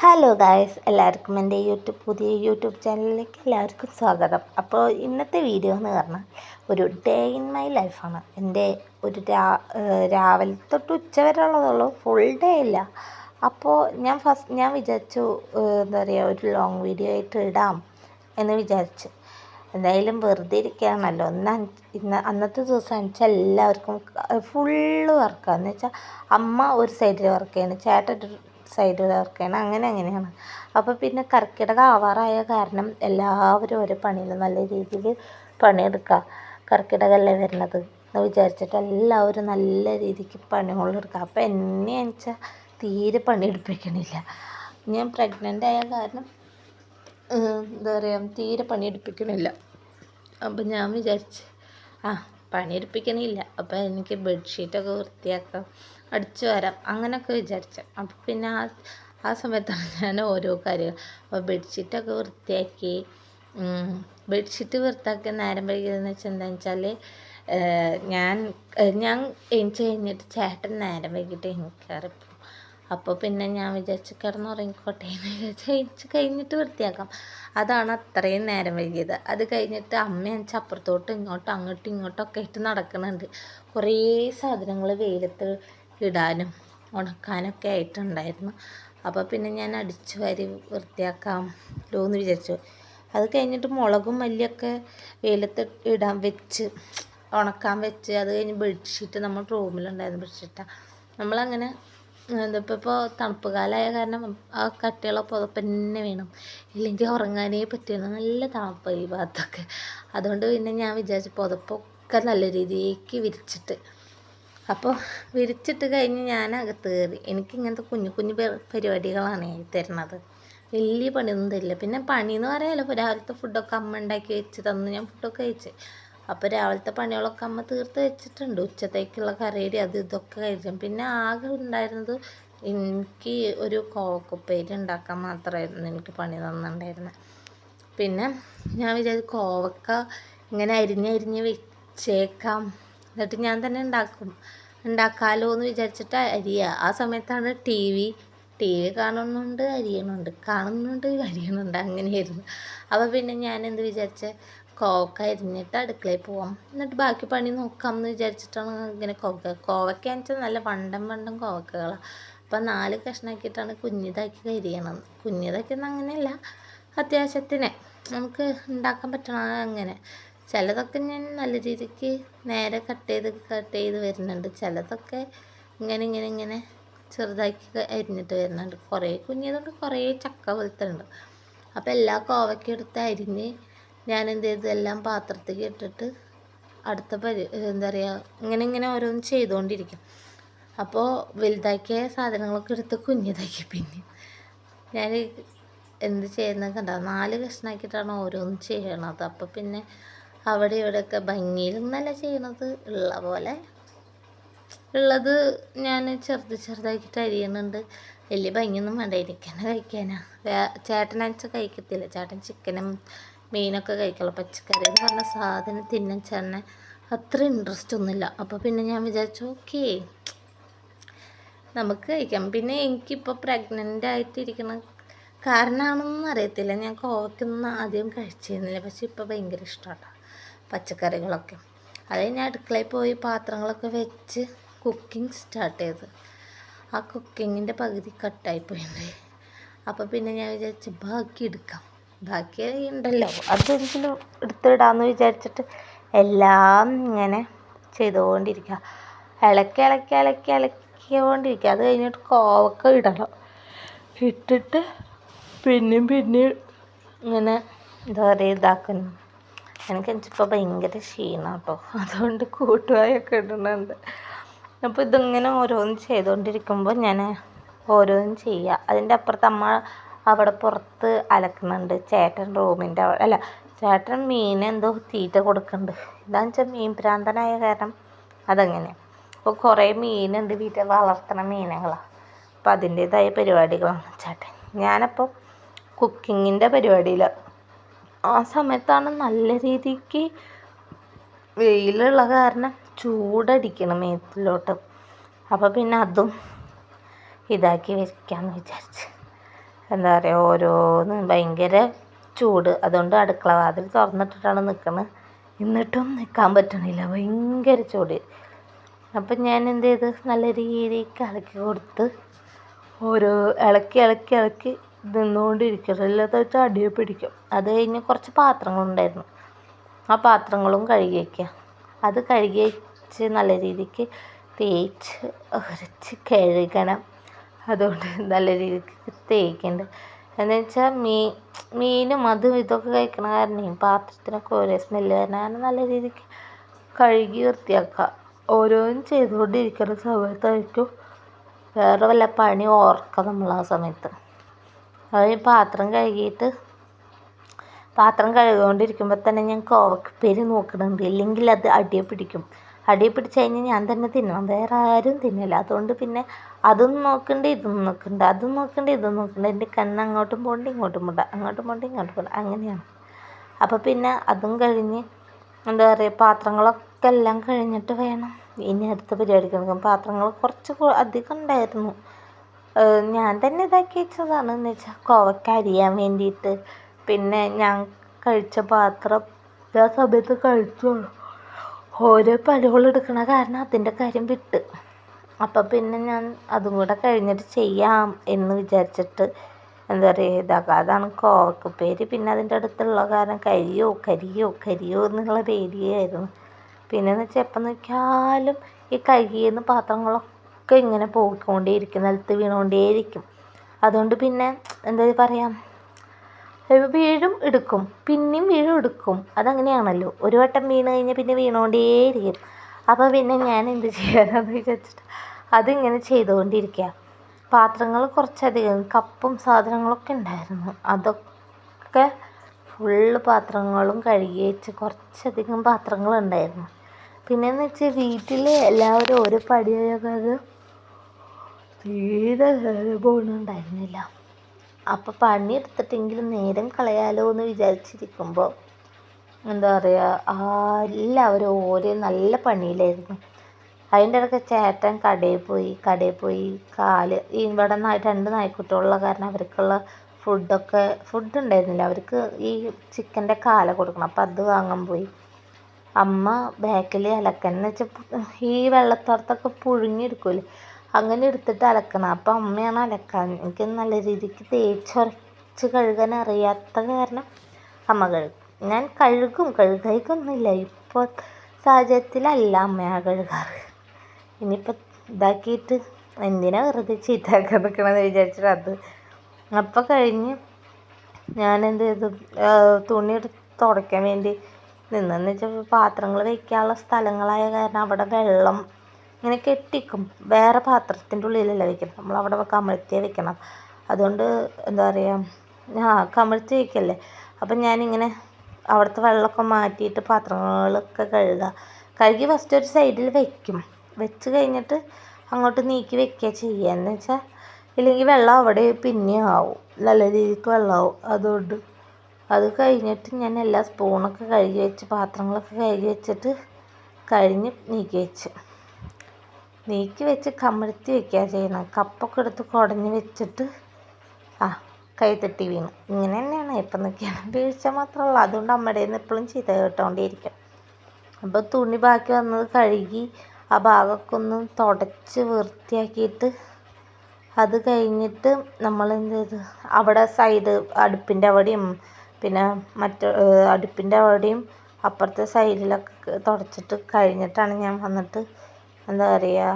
Hello guys, എല്ലാവർക്കും എൻ്റെ പുതിയ യൂട്യൂബ് ചാനലിലേക്ക് എല്ലാവർക്കും സ്വാഗതം. അപ്പോൾ ഇന്നത്തെ വീഡിയോ എന്ന് പറഞ്ഞാൽ ഒരു ഡേ ഇൻ മൈ ലൈഫാണ്. എൻ്റെ ഒരു രാവിലെ തൊട്ട് ഉച്ച വരെ ഉള്ളതുള്ളൂ, ഫുൾ ഡേ ഇല്ല. അപ്പോൾ ഞാൻ വിചാരിച്ചു എന്താ പറയുക, ഒരു ലോങ് വീഡിയോ ആയിട്ട് ഇടാം എന്ന് വിചാരിച്ചു. എന്തായാലും വെറുതെ ഇരിക്കുകയാണല്ലോ. അന്നത്തെ ദിവസം വെച്ചാൽ എല്ലാവർക്കും ഫുള്ള് വർക്കാണ്. എന്ന് വെച്ചാൽ അമ്മ ഒരു സൈഡിൽ വർക്ക് ചെയ്യണം, ചേട്ടൻ ഒരു സൈഡിൽ വർക്ക് ചെയ്യണം, അങ്ങനെയാണ്. അപ്പോൾ പിന്നെ കർക്കിടകം ആവാറായ കാരണം എല്ലാവരും ഓരോ പണിയിൽ നല്ല രീതിയിൽ പണിയെടുക്കുക. കർക്കിടകമല്ലേ വരുന്നത് എന്ന് വിചാരിച്ചിട്ട് എല്ലാവരും നല്ല രീതിക്ക് പണികളെടുക്കുക. അപ്പോൾ എന്നെ വെച്ചാൽ തീരെ പണിയെടുപ്പിക്കണില്ല. ഞാൻ പ്രഗ്നൻ്റ് ആയ കാരണം എന്താ പറയുക, തീരെ പണിയെടുപ്പിക്കണില്ല. അപ്പം ഞാൻ വിചാരിച്ച് പണിയെടുപ്പിക്കണില്ല, അപ്പോൾ എനിക്ക് ബെഡ്ഷീറ്റൊക്കെ വൃത്തിയാക്കാം, അടിച്ചു വരാം, അങ്ങനെയൊക്കെ വിചാരിച്ചു. അപ്പം പിന്നെ ആ സമയത്താണ് ഞാൻ ഓരോ കാര്യങ്ങൾ. അപ്പോൾ ബെഡ്ഷീറ്റൊക്കെ വൃത്തിയാക്കി. ബെഡ്ഷീറ്റ് വൃത്തിയാക്കിയ നേരം വൈകിയതെന്ന് വെച്ചാൽ എന്താണെന്ന് വെച്ചാൽ ഞാൻ എണീച്ച് കഴിഞ്ഞിട്ട് ചേട്ടൻ നേരം വൈകിട്ട് എനിക്കറിയപ്പോൾ. അപ്പോൾ പിന്നെ ഞാൻ വിചാരിച്ച് കിടന്നുറങ്ങിക്കോട്ടെ എന്ന് വിചാരിച്ച് എണീച്ച് കഴിഞ്ഞിട്ട് വൃത്തിയാക്കാം. അതാണ് അത്രയും നേരം വൈകിയത്. അത് കഴിഞ്ഞിട്ട് അമ്മ അപ്പുറത്തോട്ട് അങ്ങോട്ടും ഇങ്ങോട്ടൊക്കെ ആയിട്ട് നടക്കുന്നുണ്ട്. കുറേ സാധനങ്ങൾ വെയിലത്ത് ഇടാനും ഉണക്കാനൊക്കെ ആയിട്ടുണ്ടായിരുന്നു. അപ്പോൾ പിന്നെ ഞാൻ അടിച്ചു വാരി വൃത്തിയാക്കാമല്ലോ എന്ന് വിചാരിച്ചു. അത് കഴിഞ്ഞിട്ട് മുളകും മല്ലിയൊക്കെ വെയിലത്ത് ഉണക്കാൻ വെച്ച് അത് കഴിഞ്ഞ് ബെഡ്ഷീറ്റ് നമ്മൾ റൂമിലുണ്ടായിരുന്നു ബെഡ്ഷീറ്റാണ്. നമ്മളങ്ങനെ ഇപ്പോൾ തണുപ്പ് കാലമായ കാരണം ആ കട്ടിയുള്ള പുതപ്പ് തന്നെ വേണം, ഇല്ലെങ്കിൽ ഉറങ്ങാനേ പറ്റില്ല. നല്ല തണുപ്പ് ഈ ഭാഗത്തൊക്കെ. അതുകൊണ്ട് പിന്നെ ഞാൻ വിചാരിച്ചു പുതപ്പൊക്കെ നല്ല രീതിക്ക് വിരിച്ചിട്ട്. അപ്പോൾ വിരിച്ചിട്ട് കഴിഞ്ഞ് ഞാൻ അകത്ത് കയറി. എനിക്കിങ്ങനത്തെ കുഞ്ഞു കുഞ്ഞു പരിപാടികളാണ് തരുന്നത്, വലിയ പണിയൊന്നും തരില്ല. പിന്നെ പണിയെന്ന് പറയാമല്ലോ, ഇപ്പോൾ രാവിലത്തെ ഫുഡൊക്കെ അമ്മ ഉണ്ടാക്കി വെച്ച് തന്നു, ഞാൻ ഫുഡൊക്കെ കഴിച്ച്. അപ്പോൾ രാവിലത്തെ പണികളൊക്കെ അമ്മ തീർത്ത് വെച്ചിട്ടുണ്ട്. ഉച്ചത്തേക്കുള്ള കറിയടി അത് ഇതൊക്കെ കഴിച്ചു. പിന്നെ ആകെ ഉണ്ടായിരുന്നത് എനിക്ക് ഒരു കോവക്കുപ്പേരി ഉണ്ടാക്കാൻ മാത്രമായിരുന്നു എനിക്ക് പണി തന്നിട്ടുണ്ടായിരുന്നത്. പിന്നെ ഞാൻ വിചാരിച്ചു കോവക്ക ഇങ്ങനെ അരിഞ്ഞ് വെച്ചേക്കാം, എന്നിട്ട് ഞാൻ തന്നെ ഉണ്ടാക്കാമല്ലോ എന്ന് വിചാരിച്ചിട്ട് അരിയുക. ആ സമയത്താണ് ടി വി കാണുന്നുണ്ട്, അരിയണുണ്ട്, അങ്ങനെയായിരുന്നു. അപ്പോൾ പിന്നെ ഞാൻ എന്ത് വിചാരിച്ച, കോവക്ക അരിഞ്ഞിട്ട് അടുക്കളയിൽ പോവാം, എന്നിട്ട് ബാക്കി പണി നോക്കാം എന്ന് വിചാരിച്ചിട്ടാണ് ഇങ്ങനെ കോവക്ക വെച്ചാൽ നല്ല വണ്ടം കോവക്കകളാണ്. അപ്പം 4 കഷ്ണമാക്കിയിട്ടാണ് കുഞ്ഞിതാക്കി അരിയണം. കുഞ്ഞിതാക്കിയെന്ന് അങ്ങനെയല്ല, അത്യാവശ്യത്തിന് നമുക്ക് ഉണ്ടാക്കാൻ പറ്റണം. അങ്ങനെ ചിലതൊക്കെ ഞാൻ നല്ല രീതിക്ക് നേരെ കട്ട് ചെയ്ത് വരുന്നുണ്ട്, ചിലതൊക്കെ ഇങ്ങനെ ചെറുതാക്കി അരിഞ്ഞിട്ട് വരുന്നുണ്ട്. കുറേ കുഞ്ഞിയതുകൊണ്ട് കുറേ ചക്ക പോലത്തെ ഉണ്ട്. അപ്പോൾ എല്ലാ കോവയ്ക്കും എടുത്ത് അരിഞ്ഞ് ഞാൻ എന്ത് ചെയ്തു, എല്ലാം പാത്രത്തിൽ ഇട്ടിട്ട് അടുത്ത എന്താ പറയുക, ഇങ്ങനെ ഓരോന്ന് ചെയ്തുകൊണ്ടിരിക്കും. അപ്പോൾ വലുതാക്കിയ സാധനങ്ങളൊക്കെ എടുത്ത് കുഞ്ഞിതാക്കി. പിന്നെ ഞാൻ എന്ത് ചെയ്യുന്നത് കണ്ടോ, 4 കഷ്ണമാക്കിയിട്ടാണ് ഓരോന്ന് ചെയ്യണത്. അപ്പോൾ പിന്നെ അവിടെ ഇവിടെയൊക്കെ ഭംഗിയിലൊന്നല്ല ചെയ്യണത്, ഉള്ളത് ഞാൻ ചെറുതാക്കിയിട്ട് അരിയുന്നുണ്ട്. വലിയ ഭംഗിയൊന്നും വേണ്ട, എനിക്ക് തന്നെ കഴിക്കാനാ. ചേട്ടനച്ച കഴിക്കത്തില്ല, ചേട്ടൻ ചിക്കനും മീനൊക്കെ കഴിക്കുള്ളൂ. പച്ചക്കറി എന്ന് പറഞ്ഞ സാധനം തിന്നാൻ ചേട്ടനെ അത്ര ഇൻട്രസ്റ്റ് ഒന്നുമില്ല. അപ്പോൾ പിന്നെ ഞാൻ വിചാരിച്ചു ഓക്കേ, നമുക്ക് കഴിക്കാം. പിന്നെ എനിക്കിപ്പോൾ പ്രഗ്നൻ്റ് ആയിട്ടിരിക്കുന്ന കാരണമാണെന്നൊന്നും അറിയത്തില്ല, ഞാൻ കോവയ്ക്കൊന്നും ആദ്യം കഴിച്ചിരുന്നില്ല. പക്ഷെ ഇപ്പോൾ ഭയങ്കര ഇഷ്ടമാണ് പച്ചക്കറികളൊക്കെ. അത് ഞാൻ അടുക്കളയിൽ പോയി പാത്രങ്ങളൊക്കെ വെച്ച് കുക്കിംഗ് സ്റ്റാർട്ട് ചെയ്ത്. ആ കുക്കിങ്ങിൻ്റെ പകുതി കട്ടായിപ്പോയിട്ടുണ്ട്. അപ്പോൾ പിന്നെ ഞാൻ വിചാരിച്ചു ബാക്കി ഉണ്ടല്ലോ അതെങ്കിലും എടുത്തിടാമെന്ന് വിചാരിച്ചിട്ട് എല്ലാം ഇങ്ങനെ ചെയ്തുകൊണ്ടിരിക്കുക. ഇളക്കിക്കൊണ്ടിരിക്കുക. അത് കഴിഞ്ഞിട്ട് കോവക്ക ഇടണം. ഇട്ടിട്ട് പിന്നെയും ഇങ്ങനെ എന്താ പറയുക ഇതാക്കുന്നു. എനിക്കിപ്പോൾ ഭയങ്കര ക്ഷീണം കേട്ടോ, അതുകൊണ്ട് കൂട്ടുവായൊക്കെ ഇടുന്നുണ്ട്. അപ്പോൾ ഇതിങ്ങനെ ഓരോന്ന് ചെയ്തുകൊണ്ടിരിക്കുമ്പോൾ ഞാൻ ഓരോന്നും ചെയ്യുക. അതിൻ്റെ അപ്പുറത്ത് അമ്മ അവിടെ പുറത്ത് അലക്കുന്നുണ്ട്. ചേട്ടൻ മീനെന്തോ തീറ്റ കൊടുക്കുന്നുണ്ട്. എന്താണെന്ന് വെച്ചാൽ മീൻ ഭ്രാന്തനായ കാരണം അതങ്ങനെ. അപ്പോൾ കുറേ മീനുണ്ട്, വീട്ടിൽ വളർത്തുന്ന മീനുകളാണ്. അപ്പോൾ അതിൻ്റേതായ പരിപാടികളാണ് ചേട്ടൻ. ഞാനപ്പോൾ കുക്കിങ്ങിൻ്റെ പരിപാടിയിലാണ്. ആ സമയത്താണ് നല്ല രീതിക്ക് വെയിലുള്ള കാരണം ചൂടടിക്കണം മേത്തിലോട്ട്. അപ്പോൾ പിന്നെ അതും ഇതാക്കി വെക്കാമെന്ന് വിചാരിച്ച് എന്താ പറയുക ഓരോന്ന് ഭയങ്കര ചൂട്. അതുകൊണ്ട് അടുക്കള വാതിൽ തുറന്നിട്ടിട്ടാണ് നിൽക്കുന്നത്. എന്നിട്ടും നിൽക്കാൻ പറ്റണില്ല, ഭയങ്കര ചൂട്. അപ്പം ഞാൻ എന്ത് ചെയ്ത് നല്ല രീതിക്ക് ഇളക്കി കൊടുത്ത് ഓരോ ഇളക്കി നിന്നുകൊണ്ടിരിക്കണം. ഇല്ലാത്ത വെച്ചാൽ അടിയെ പിടിക്കും. അത് കഴിഞ്ഞ് കുറച്ച് പാത്രങ്ങളുണ്ടായിരുന്നു, ആ പാത്രങ്ങളും കഴുകി വയ്ക്കുക. അത് കഴുകി വെച്ച് നല്ല രീതിക്ക് തേച്ച് ഉരച്ച് കഴുകണം. അതുകൊണ്ട് നല്ല രീതിക്ക് തേക്കുന്നുണ്ട്. എന്ന് വെച്ചാൽ മീനും അതും ഇതൊക്കെ കഴിക്കണ കാരണം പാത്രത്തിനൊക്കെ ഒരേ സ്മെല്ല് കാരണം നല്ല രീതിക്ക് കഴുകി വൃത്തിയാക്കുക. ഓരോന്നും ചെയ്തുകൊണ്ടിരിക്കുന്ന സമയത്തായിരിക്കും വേറെ വല്ല പണി ഓർക്കുക നമ്മൾ ആ സമയത്ത്. അത് പാത്രം കഴുകിക്കൊണ്ടിരിക്കുമ്പോൾ തന്നെ ഞാൻ കോവക്കപ്പേര് നോക്കുന്നുണ്ട്. ഇല്ലെങ്കിൽ അത് അടിയെ പിടിക്കും. അടിയെ പിടിച്ച് കഴിഞ്ഞാൽ ഞാൻ തന്നെ തിന്നണം, വേറെ ആരും തിന്നില്ല. അതുകൊണ്ട് പിന്നെ അതും നോക്കണ്ട ഇതും നോക്കണ്ട, അതും നോക്കണ്ട ഇതും നോക്കണ്ട. എൻ്റെ കണ്ണ് അങ്ങോട്ടും പോകണ്ട ഇങ്ങോട്ടും പോകണ്ട, അങ്ങോട്ടും പോകണ്ട ഇങ്ങോട്ടും പോകണ്ട, അങ്ങനെയാണ്. അപ്പോൾ പിന്നെ അതും കഴിഞ്ഞ് എന്താ പറയുക പാത്രങ്ങളൊക്കെ എല്ലാം കഴിഞ്ഞിട്ട് വേണം ഇനി അടുത്ത പരിപാടിക്ക് നോക്കാം. പാത്രങ്ങൾ കുറച്ച് അധികം ഉണ്ടായിരുന്നു. ഞാൻ തന്നെ ഇതാക്കി വെച്ചതാണ്. എന്ന് വെച്ചാൽ കോവക്ക അരിയാൻ വേണ്ടിയിട്ട്. പിന്നെ ഞാൻ കഴിച്ച പാത്രം ആ സമയത്ത് കഴിച്ചു. ഓരോ പണികൾ എടുക്കണ കാരണം അതിൻ്റെ കാര്യം വിട്ട്. അപ്പം പിന്നെ ഞാൻ അതും കൂടെ കഴിഞ്ഞിട്ട് ചെയ്യാം എന്ന് വിചാരിച്ചിട്ട് എന്താ പറയുക ഇതാക്കുക. അതാണ് കോവക്കപ്പേര്. പിന്നെ അതിൻ്റെ അടുത്തുള്ള കാരണം കരിയോ എന്നുള്ള പേടിയായിരുന്നു. പിന്നെയെന്ന് വെച്ചാൽ എപ്പം നോക്കിയാലും ഈ കഴുകിയെന്ന് പാത്രങ്ങളൊക്കെ ഇങ്ങനെ പോയിക്കൊണ്ടേയിരിക്കും, നിലത്ത് വീണുകൊണ്ടേയിരിക്കും. അതുകൊണ്ട് പിന്നെ എന്താ പറയുക വീഴും എടുക്കും, പിന്നെയും വീഴും എടുക്കും. അതങ്ങനെയാണല്ലോ, ഒരു വട്ടം വീണ് കഴിഞ്ഞാൽ പിന്നെ വീണുകൊണ്ടേയിരിക്കും. അപ്പോൾ പിന്നെ ഞാൻ എന്ത് ചെയ്യാനാന്ന് വിചാരിച്ചിട്ട് അതിങ്ങനെ ചെയ്തുകൊണ്ടിരിക്കുക. പാത്രങ്ങൾ കുറച്ചധികം കപ്പും സാധനങ്ങളൊക്കെ ഉണ്ടായിരുന്നു. അതൊക്കെ ഫുള്ള് പാത്രങ്ങളും കഴുകി വെച്ച് കുറച്ചധികം പാത്രങ്ങളുണ്ടായിരുന്നു. പിന്നെയെന്ന് വെച്ചാൽ വീട്ടിൽ എല്ലാവരും ഓരോ പടിയായ കാരണം തീരെ പോകണുണ്ടായിരുന്നില്ല. അപ്പോൾ പണിയെടുത്തിട്ടെങ്കിലും നേരം കളയാലോ എന്ന് വിചാരിച്ചിരിക്കുമ്പോൾ എന്താ പറയുക എല്ലാവരും ഓരോ നല്ല പണിയിലായിരുന്നു. അതിൻ്റെ ഇടയ്ക്ക് ചേട്ടൻ കടയിൽ പോയി ഇവിടെ 2 നായ്ക്കുട്ടികളുള്ള കാരണം അവർക്കുള്ള ഫുഡ് ഉണ്ടായിരുന്നില്ല. അവർക്ക് ഈ ചിക്കൻ്റെ കാല കൊടുക്കണം, അപ്പം അത് വാങ്ങാൻ പോയി. അമ്മ ബാക്കിൽ അലക്കാൻ എന്ന് വെച്ചാൽ ഈ വെള്ളത്തോർത്തൊക്കെ പുഴുങ്ങിയെടുക്കൂലേ, അങ്ങനെ എടുത്തിട്ട് അലക്കണം. അപ്പം അമ്മയാണ് അലക്കാൻ. എനിക്ക് നല്ല രീതിക്ക് തേച്ചൊരച്ച് കഴുകാൻ അറിയാത്ത കാരണം അമ്മ കഴുകും. ഞാൻ കഴുകായിക്കൊന്നുമില്ല. ഇപ്പോൾ സാഹചര്യത്തിലല്ല അമ്മയാണ് കഴുകാറ്. ഇനിയിപ്പോൾ ഇതാക്കിയിട്ട് എന്തിനാ വെറുതെ ചീത്തയാക്കാൻ നിൽക്കണമെന്ന് വിചാരിച്ചിട്ട് അത് അപ്പം കഴിഞ്ഞ് ഞാൻ എന്ത് ചെയ്തു തുണി എടുത്ത് തുടയ്ക്കാൻ വേണ്ടി നിന്നെന്ന് വെച്ചാൽ പാത്രങ്ങൾ വയ്ക്കാനുള്ള സ്ഥലങ്ങളായ കാരണം അവിടെ വെള്ളം ഇങ്ങനെ കെട്ടിക്കും. വേറെ പാത്രത്തിൻ്റെ ഉള്ളിലല്ല വെക്കണം, നമ്മളവിടെ കമഴ്ത്തിയേ വെക്കണം. അതുകൊണ്ട് എന്താ പറയുക കമഴ്ത്തി വയ്ക്കല്ലേ. അപ്പം ഞാനിങ്ങനെ അവിടുത്തെ വെള്ളമൊക്കെ മാറ്റിയിട്ട് പാത്രങ്ങളൊക്കെ കഴുകി ഫസ്റ്റ് ഒരു സൈഡിൽ വെച്ച് കഴിഞ്ഞിട്ട് അങ്ങോട്ട് നീക്കി വെക്കുക ചെയ്യുക. എന്ന് വെച്ചാൽ ഇല്ലെങ്കിൽ വെള്ളം അവിടെ പിന്നെയും ആവും, നല്ല രീതിക്ക് വെള്ളമാവും. അതുകൊണ്ട് അത് കഴിഞ്ഞിട്ട് ഞാൻ എല്ലാ സ്പൂണൊക്കെ കഴുകി വെച്ച് പാത്രങ്ങളൊക്കെ കഴുകി വെച്ചിട്ട് നീക്കി വെച്ച് കമഴ്ത്തി വെക്കുക ചെയ്യണം. കപ്പൊക്കെ എടുത്ത് കുടഞ്ഞ് വെച്ചിട്ട് കൈ തട്ടി വീണു. ഇങ്ങനെ തന്നെയാണ് എപ്പം നിൽക്കുകയാണ്, വീഴ്ച മാത്രമല്ല. അതുകൊണ്ട് അമ്മയുടെ നിന്ന് എപ്പോഴും ചീത്ത കേട്ടോണ്ടിരിക്കും. അപ്പോൾ തുണി ബാക്കി വന്നത് കഴുകി ആ ഭാഗമൊക്കെ ഒന്ന് തുടച്ച് വൃത്തിയാക്കിയിട്ട് അത് കഴിഞ്ഞിട്ട് നമ്മൾ എന്ത് ചെയ്ത് അവിടെ സൈഡ് അടുപ്പിൻ്റെ അവിടെയും പിന്നെ അടുപ്പിൻ്റെ അവിടെയും അപ്പുറത്തെ സൈഡിലൊക്കെ തുടച്ചിട്ട് കഴിഞ്ഞിട്ടാണ് ഞാൻ വന്നിട്ട് എന്താ പറയുക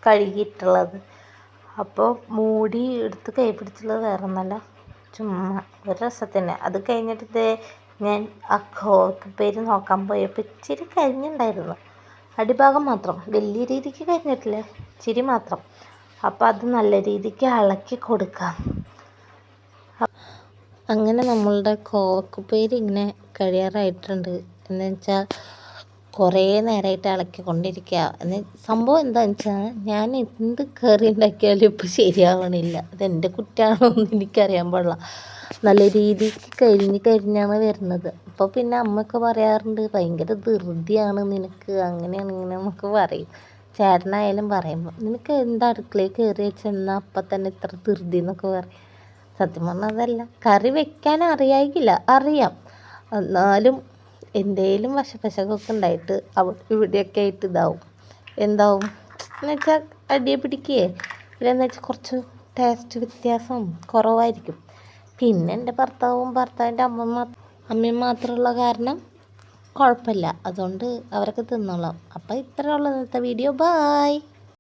കഴുകിയിട്ടുള്ളത്. അപ്പോൾ മൂടി എടുത്ത് കൈ പിടിച്ചുള്ളത് വേറെ ഒന്നല്ല, ചുമ്മാ ഒരു രസത്തിന്. അത് കഴിഞ്ഞിട്ട് ഞാൻ ആ കോവക്കപ്പേര് നോക്കാൻ പോയപ്പോൾ ഇച്ചിരി കരിഞ്ഞുണ്ടായിരുന്നു, അടിഭാഗം മാത്രം, വലിയ രീതിക്ക് കരിഞ്ഞിട്ടില്ല, ഇച്ചിരി മാത്രം. അപ്പോൾ അത് നല്ല രീതിക്ക് ഇളക്കി കൊടുക്കാം. അങ്ങനെ നമ്മളുടെ കോവക്കപ്പേര് ഇങ്ങനെ കഴിയാറായിട്ടുണ്ട്. എന്ന് വെച്ചാൽ കുറേ നേരമായിട്ട് ഇളക്കിക്കൊണ്ടിരിക്കുക. സംഭവം എന്താണെന്ന് വെച്ചാൽ ഞാൻ എന്ത് കറി ഉണ്ടാക്കിയാലും ഇപ്പോൾ ശരിയാവണില്ല. അതെൻ്റെ കുറ്റമാണോ എന്ന് എനിക്കറിയാൻ പാടില്ല. നല്ല രീതിക്ക് കരിഞ്ഞാണ് വരുന്നത്. അപ്പോൾ പിന്നെ അമ്മയൊക്കെ പറയാറുണ്ട് ഭയങ്കര ധൃതിയാണ് നിനക്ക്, അങ്ങനെയാണ് ഇങ്ങനെയെന്നൊക്കെ പറയും. ചേട്ടനായാലും പറയുമ്പോൾ നിനക്ക് എന്താ അടുക്കളയിൽ കയറി വെച്ചെന്നാൽ അപ്പം തന്നെ ഇത്ര ധൃതി എന്നൊക്കെ പറയും. സത്യം പറഞ്ഞാൽ അതല്ല, കറി വെക്കാൻ അറിയായില്ല, അറിയാം. എന്നാലും എന്തേലും വശപ്പശകൊക്കെ ഉണ്ടായിട്ട് ഇവിടെയൊക്കെ ആയിട്ട് എന്താവും എന്ന് വെച്ചാൽ അടിയെ പിടിക്കുകയെ ഇല്ലെന്ന് വെച്ചാൽ കുറച്ച് ടേസ്റ്റ് വ്യത്യാസം കുറവായിരിക്കും. പിന്നെ എൻ്റെ ഭർത്താവിൻ്റെ അമ്മയും മാത്രമുള്ള കാരണം കുഴപ്പമില്ല, അതുകൊണ്ട് അവരൊക്കെ തിന്നോളാം. അപ്പോൾ ഇത്രയുള്ള ഇന്നത്തെ വീഡിയോ. ബായ്.